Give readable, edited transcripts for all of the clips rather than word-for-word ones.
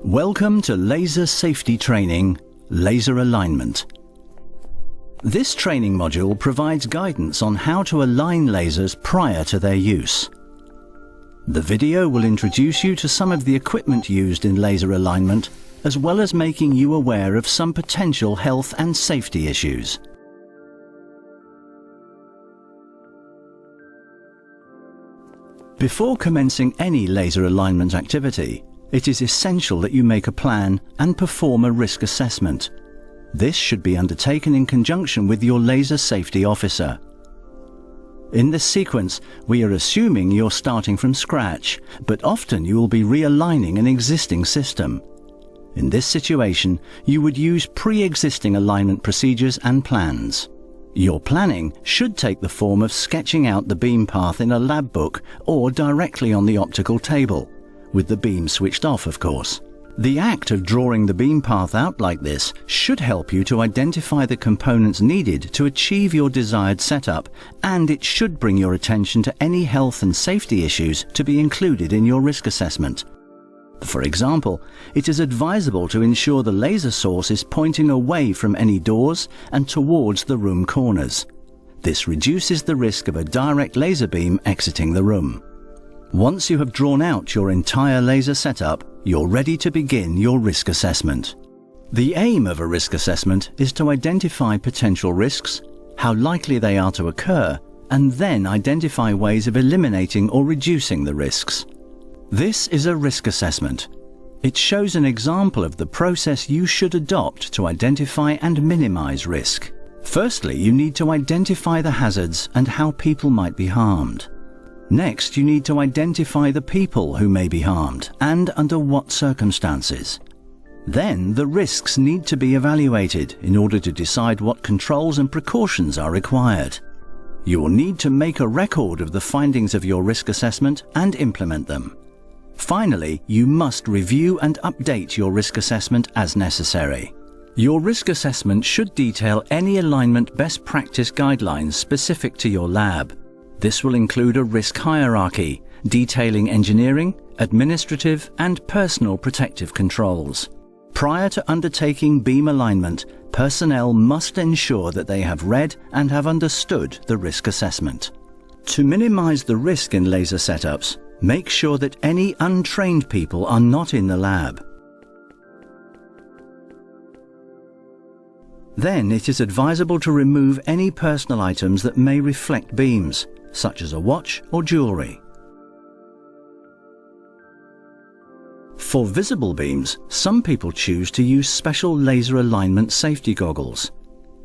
Welcome to Laser Safety Training, Laser Alignment. This training module provides guidance on how to align lasers prior to their use. The video will introduce you to some of the equipment used in laser alignment, as well as making you aware of some potential health and safety issues. Before commencing any laser alignment activity, it is essential that you make a plan and perform a risk assessment. This should be undertaken in conjunction with your laser safety officer. In this sequence, we are assuming you're starting from scratch, but often you will be realigning an existing system. In this situation, you would use pre-existing alignment procedures and plans. Your planning should take the form of sketching out the beam path in a lab book or directly on the optical table, with the beam switched off, of course. The act of drawing the beam path out like this should help you to identify the components needed to achieve your desired setup, and it should bring your attention to any health and safety issues to be included in your risk assessment. For example, it is advisable to ensure the laser source is pointing away from any doors and towards the room corners. This reduces the risk of a direct laser beam exiting the room. Once you have drawn out your entire laser setup, you're ready to begin your risk assessment. The aim of a risk assessment is to identify potential risks, how likely they are to occur, and then identify ways of eliminating or reducing the risks. This is a risk assessment. It shows an example of the process you should adopt to identify and minimize risk. Firstly, you need to identify the hazards and how people might be harmed. Next, you need to identify the people who may be harmed and under what circumstances. Then, the risks need to be evaluated in order to decide what controls and precautions are required. You will need to make a record of the findings of your risk assessment and implement them. Finally, you must review and update your risk assessment as necessary. Your risk assessment should detail any alignment best practice guidelines specific to your lab. This will include a risk hierarchy, detailing engineering, administrative, and personal protective controls. Prior to undertaking beam alignment, personnel must ensure that they have read and have understood the risk assessment. To minimize the risk in laser setups, make sure that any untrained people are not in the lab. Then it is advisable to remove any personal items that may reflect beams, such as a watch or jewelry. For visible beams, some people choose to use special laser alignment safety goggles.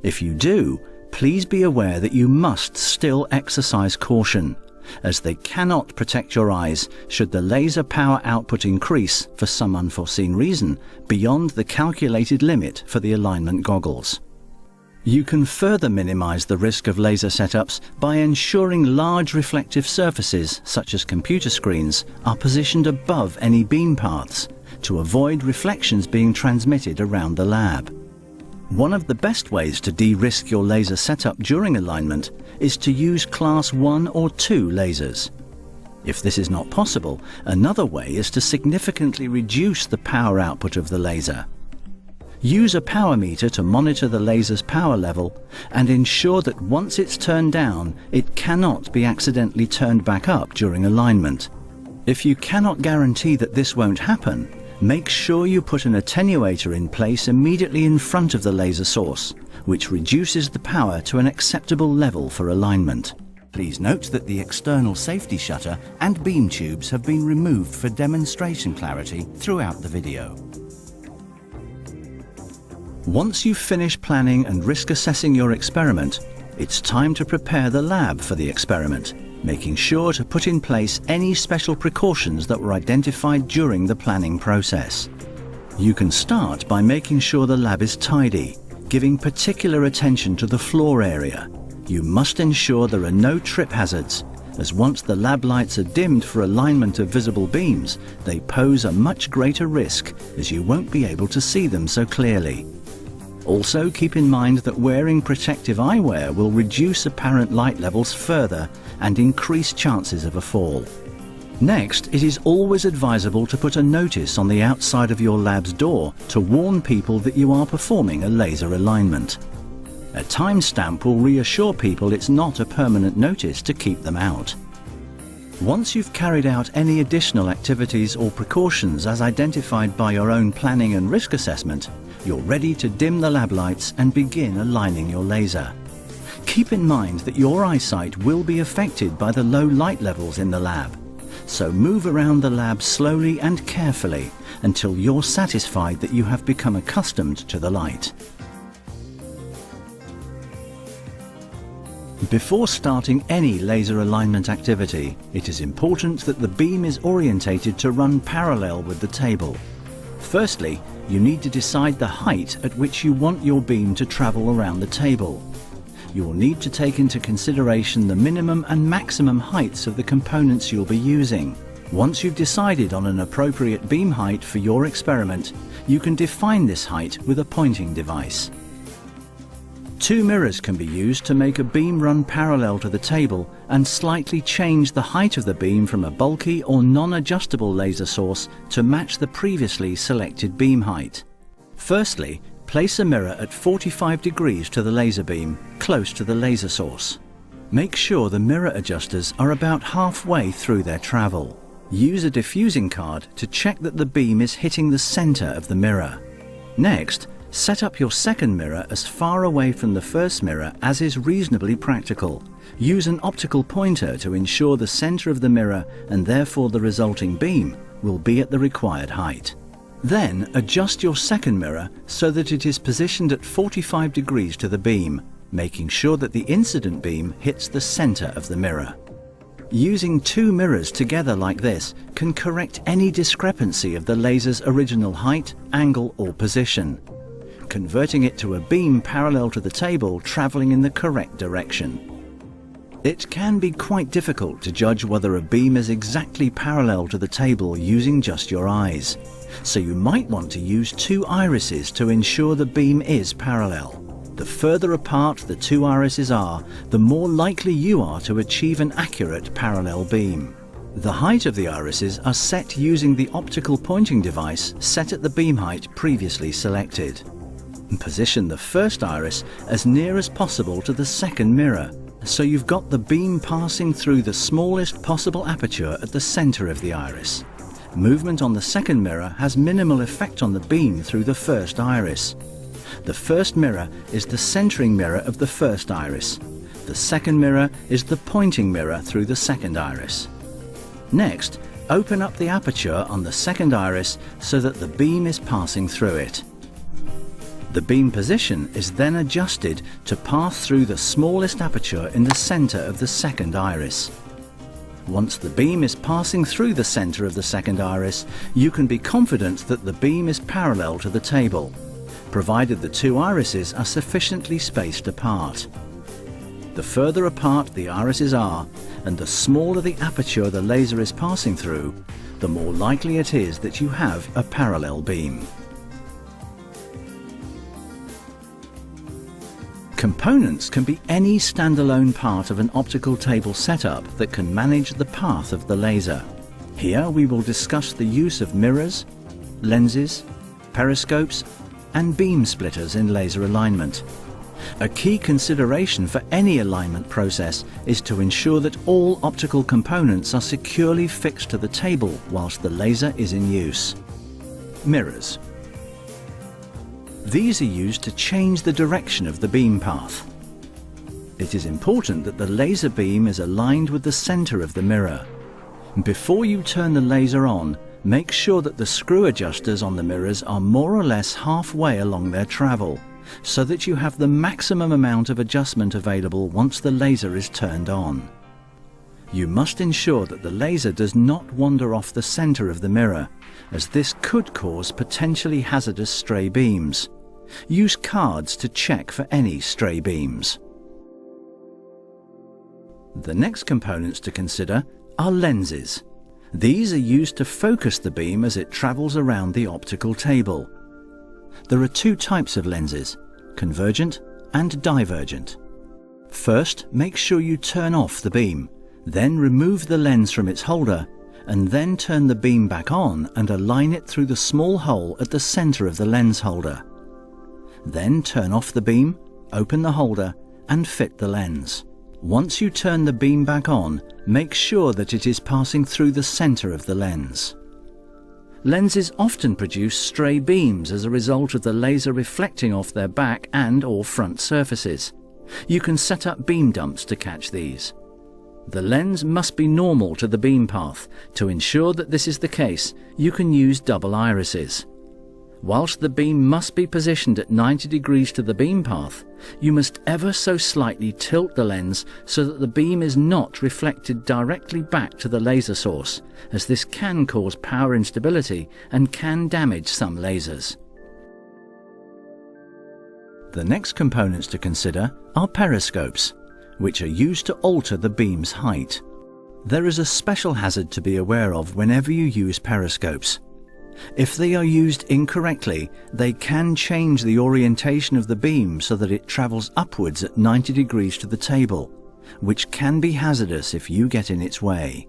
If you do, please be aware that you must still exercise caution, as they cannot protect your eyes should the laser power output increase for some unforeseen reason beyond the calculated limit for the alignment goggles. You can further minimize the risk of laser setups by ensuring large reflective surfaces, such as computer screens, are positioned above any beam paths to avoid reflections being transmitted around the lab. One of the best ways to de-risk your laser setup during alignment is to use Class 1 or 2 lasers. If this is not possible, another way is to significantly reduce the power output of the laser. Use a power meter to monitor the laser's power level and ensure that once it's turned down, it cannot be accidentally turned back up during alignment. If you cannot guarantee that this won't happen, make sure you put an attenuator in place immediately in front of the laser source, which reduces the power to an acceptable level for alignment. Please note that the external safety shutter and beam tubes have been removed for demonstration clarity throughout the video. Once you've finished planning and risk assessing your experiment, it's time to prepare the lab for the experiment, making sure to put in place any special precautions that were identified during the planning process. You can start by making sure the lab is tidy, giving particular attention to the floor area. You must ensure there are no trip hazards, as once the lab lights are dimmed for alignment of visible beams, they pose a much greater risk as you won't be able to see them so clearly. Also, keep in mind that wearing protective eyewear will reduce apparent light levels further and increase chances of a fall. Next, it is always advisable to put a notice on the outside of your lab's door to warn people that you are performing a laser alignment. A timestamp will reassure people it's not a permanent notice to keep them out. Once you've carried out any additional activities or precautions as identified by your own planning and risk assessment, you're ready to dim the lab lights and begin aligning your laser. Keep in mind that your eyesight will be affected by the low light levels in the lab, so move around the lab slowly and carefully until you're satisfied that you have become accustomed to the light. Before starting any laser alignment activity, it is important that the beam is orientated to run parallel with the table. Firstly, you need to decide the height at which you want your beam to travel around the table. You will need to take into consideration the minimum and maximum heights of the components you'll be using. Once you've decided on an appropriate beam height for your experiment, you can define this height with a pointing device. 2 mirrors can be used to make a beam run parallel to the table and slightly change the height of the beam from a bulky or non-adjustable laser source to match the previously selected beam height. Firstly, place a mirror at 45 degrees to the laser beam, close to the laser source. Make sure the mirror adjusters are about halfway through their travel. Use a diffusing card to check that the beam is hitting the center of the mirror. Next, set up your second mirror as far away from the first mirror as is reasonably practical. Use an optical pointer to ensure the center of the mirror and therefore the resulting beam will be at the required height. Then adjust your second mirror so that it is positioned at 45 degrees to the beam, making sure that the incident beam hits the center of the mirror. Using 2 mirrors together like this can correct any discrepancy of the laser's original height, angle or position, converting it to a beam parallel to the table traveling in the correct direction. It can be quite difficult to judge whether a beam is exactly parallel to the table using just your eyes, so you might want to use 2 irises to ensure the beam is parallel. The further apart the 2 irises are, the more likely you are to achieve an accurate parallel beam. The height of the irises are set using the optical pointing device set at the beam height previously selected. Position the first iris as near as possible to the second mirror, so you've got the beam passing through the smallest possible aperture at the center of the iris. Movement on the second mirror has minimal effect on the beam through the first iris. The first mirror is the centering mirror of the first iris. The second mirror is the pointing mirror through the second iris. Next, open up the aperture on the second iris so that the beam is passing through it. The beam position is then adjusted to pass through the smallest aperture in the center of the second iris. Once the beam is passing through the center of the second iris, you can be confident that the beam is parallel to the table, provided the 2 irises are sufficiently spaced apart. The further apart the irises are, and the smaller the aperture the laser is passing through, the more likely it is that you have a parallel beam. Components can be any standalone part of an optical table setup that can manage the path of the laser. Here we will discuss the use of mirrors, lenses, periscopes, and beam splitters in laser alignment. A key consideration for any alignment process is to ensure that all optical components are securely fixed to the table whilst the laser is in use. Mirrors. These are used to change the direction of the beam path. It is important that the laser beam is aligned with the center of the mirror. Before you turn the laser on, make sure that the screw adjusters on the mirrors are more or less halfway along their travel, so that you have the maximum amount of adjustment available once the laser is turned on. You must ensure that the laser does not wander off the center of the mirror, as this could cause potentially hazardous stray beams. Use cards to check for any stray beams. The next components to consider are lenses. These are used to focus the beam as it travels around the optical table. There are 2 types of lenses, convergent and divergent. First, make sure you turn off the beam, then remove the lens from its holder and then turn the beam back on and align it through the small hole at the center of the lens holder. Then turn off the beam, open the holder, and fit the lens. Once you turn the beam back on, make sure that it is passing through the center of the lens. Lenses often produce stray beams as a result of the laser reflecting off their back and/or front surfaces. You can set up beam dumps to catch these. The lens must be normal to the beam path. To ensure that this is the case, you can use double irises. Whilst the beam must be positioned at 90 degrees to the beam path, you must ever so slightly tilt the lens so that the beam is not reflected directly back to the laser source, as this can cause power instability and can damage some lasers. The next components to consider are periscopes, which are used to alter the beam's height. There is a special hazard to be aware of whenever you use periscopes. If they are used incorrectly, they can change the orientation of the beam so that it travels upwards at 90 degrees to the table, which can be hazardous if you get in its way.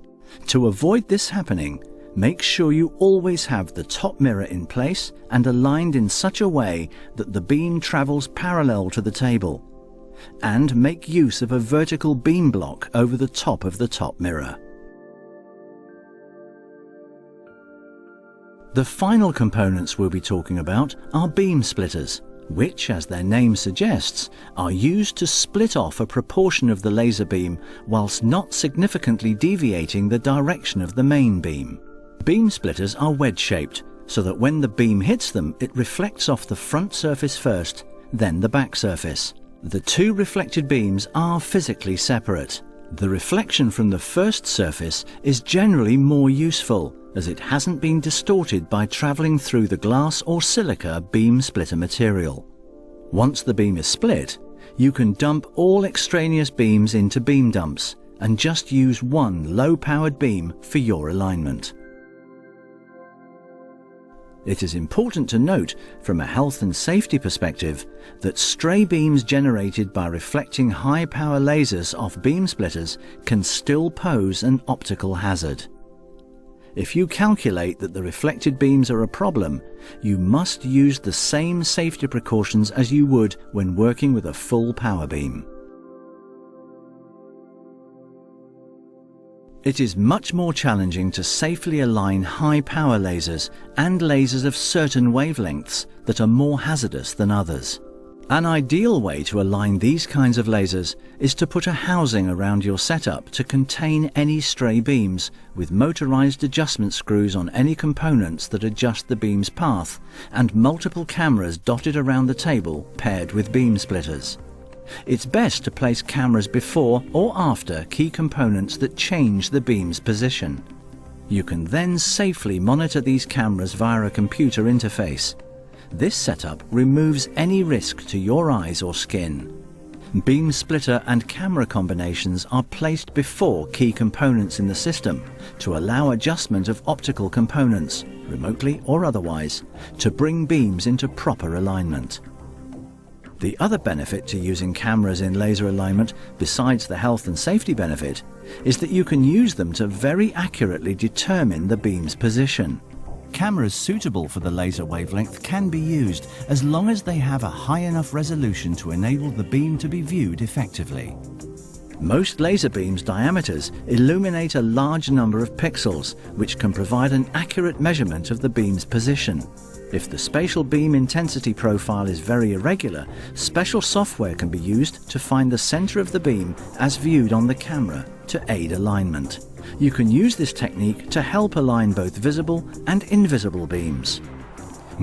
To avoid this happening, make sure you always have the top mirror in place and aligned in such a way that the beam travels parallel to the table, and make use of a vertical beam block over the top of the top mirror. The final components we'll be talking about are beam splitters, which, as their name suggests, are used to split off a proportion of the laser beam whilst not significantly deviating the direction of the main beam. Beam splitters are wedge-shaped, so that when the beam hits them, it reflects off the front surface first, then the back surface. The two reflected beams are physically separate. The reflection from the first surface is generally more useful, as it hasn't been distorted by travelling through the glass or silica beam splitter material. Once the beam is split, you can dump all extraneous beams into beam dumps and just use one low-powered beam for your alignment. It is important to note, from a health and safety perspective, that stray beams generated by reflecting high-power lasers off beam splitters can still pose an optical hazard. If you calculate that the reflected beams are a problem, you must use the same safety precautions as you would when working with a full power beam. It is much more challenging to safely align high-power lasers and lasers of certain wavelengths that are more hazardous than others. An ideal way to align these kinds of lasers is to put a housing around your setup to contain any stray beams, with motorized adjustment screws on any components that adjust the beam's path, and multiple cameras dotted around the table paired with beam splitters. It's best to place cameras before or after key components that change the beam's position. You can then safely monitor these cameras via a computer interface. This setup removes any risk to your eyes or skin. Beam splitter and camera combinations are placed before key components in the system to allow adjustment of optical components, remotely or otherwise, to bring beams into proper alignment. The other benefit to using cameras in laser alignment, besides the health and safety benefit, is that you can use them to very accurately determine the beam's position. Cameras suitable for the laser wavelength can be used as long as they have a high enough resolution to enable the beam to be viewed effectively. Most laser beams' diameters illuminate a large number of pixels, which can provide an accurate measurement of the beam's position. If the spatial beam intensity profile is very irregular, special software can be used to find the center of the beam as viewed on the camera to aid alignment. You can use this technique to help align both visible and invisible beams.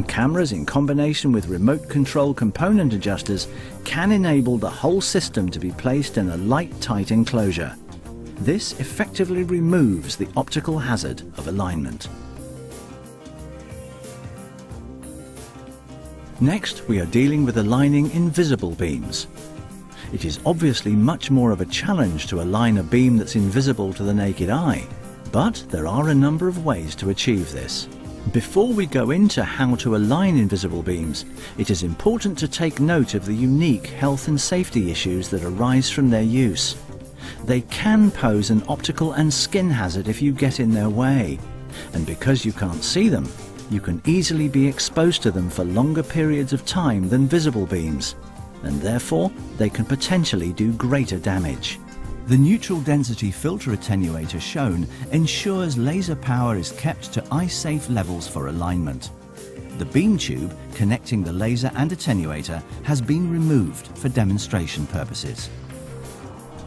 Cameras in combination with remote control component adjusters can enable the whole system to be placed in a light-tight enclosure. This effectively removes the optical hazard of alignment. Next, we are dealing with aligning invisible beams. It is obviously much more of a challenge to align a beam that's invisible to the naked eye, but there are a number of ways to achieve this. Before we go into how to align invisible beams, it is important to take note of the unique health and safety issues that arise from their use. They can pose an optical and skin hazard if you get in their way, and because you can't see them, you can easily be exposed to them for longer periods of time than visible beams, and therefore they can potentially do greater damage. The neutral density filter attenuator shown ensures laser power is kept to eye-safe levels for alignment. The beam tube connecting the laser and attenuator has been removed for demonstration purposes.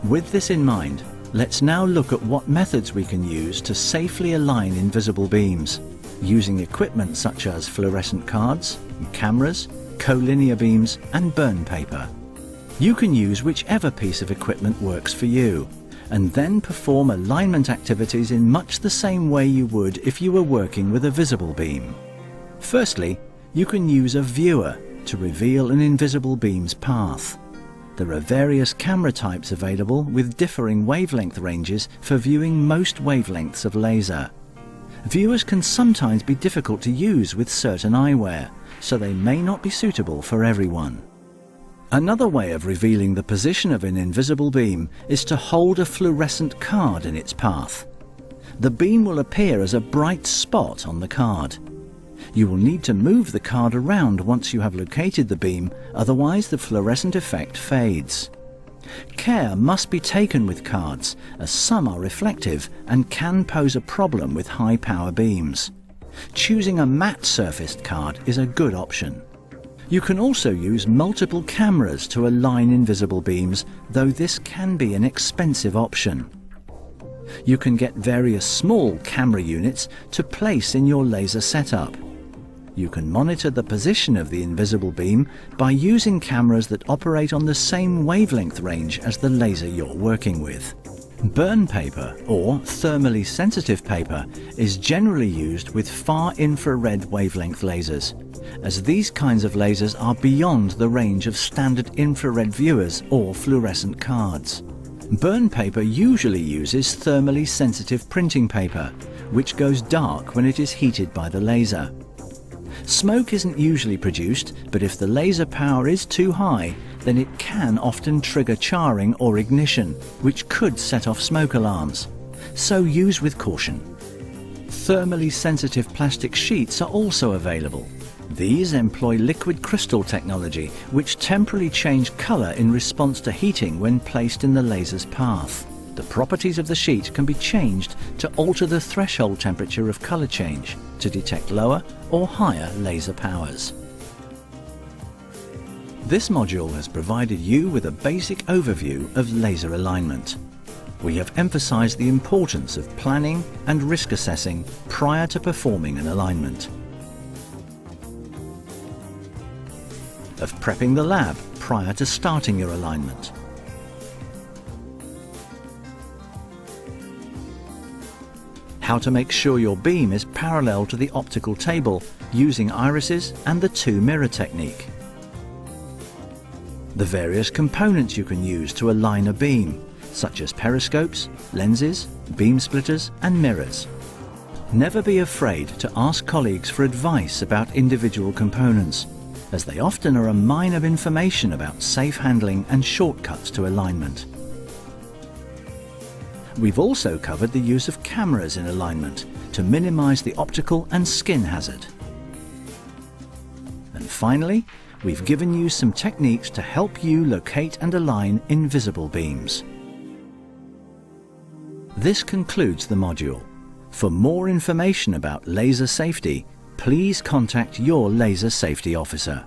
With this in mind, let's now look at what methods we can use to safely align invisible beams, using equipment such as fluorescent cards, cameras, collinear beams and burn paper. You can use whichever piece of equipment works for you, and then perform alignment activities in much the same way you would if you were working with a visible beam. Firstly, you can use a viewer to reveal an invisible beam's path. There are various camera types available with differing wavelength ranges for viewing most wavelengths of laser. Viewers can sometimes be difficult to use with certain eyewear, so they may not be suitable for everyone. Another way of revealing the position of an invisible beam is to hold a fluorescent card in its path. The beam will appear as a bright spot on the card. You will need to move the card around once you have located the beam, otherwise the fluorescent effect fades. Care must be taken with cards, as some are reflective and can pose a problem with high-power beams. Choosing a matte-surfaced card is a good option. You can also use multiple cameras to align invisible beams, though this can be an expensive option. You can get various small camera units to place in your laser setup. You can monitor the position of the invisible beam by using cameras that operate on the same wavelength range as the laser you're working with. Burn paper, or thermally sensitive paper, is generally used with far infrared wavelength lasers, as these kinds of lasers are beyond the range of standard infrared viewers or fluorescent cards. Burn paper usually uses thermally sensitive printing paper, which goes dark when it is heated by the laser. Smoke isn't usually produced, but if the laser power is too high, then it can often trigger charring or ignition, which could set off smoke alarms. So use with caution. Thermally sensitive plastic sheets are also available. These employ liquid crystal technology, which temporarily change color in response to heating when placed in the laser's path. The properties of the sheet can be changed to alter the threshold temperature of color change to detect lower or higher laser powers. This module has provided you with a basic overview of laser alignment. We have emphasized the importance of planning and risk assessing prior to performing an alignment, of prepping the lab prior to starting your alignment, how to make sure your beam is parallel to the optical table using irises and the two-mirror technique, the various components you can use to align a beam, such as periscopes, lenses, beam splitters and mirrors. Never be afraid to ask colleagues for advice about individual components, as they often are a mine of information about safe handling and shortcuts to alignment. We've also covered the use of cameras in alignment to minimize the optical and skin hazard. And finally, we've given you some techniques to help you locate and align invisible beams. This concludes the module. For more information about laser safety, please contact your laser safety officer.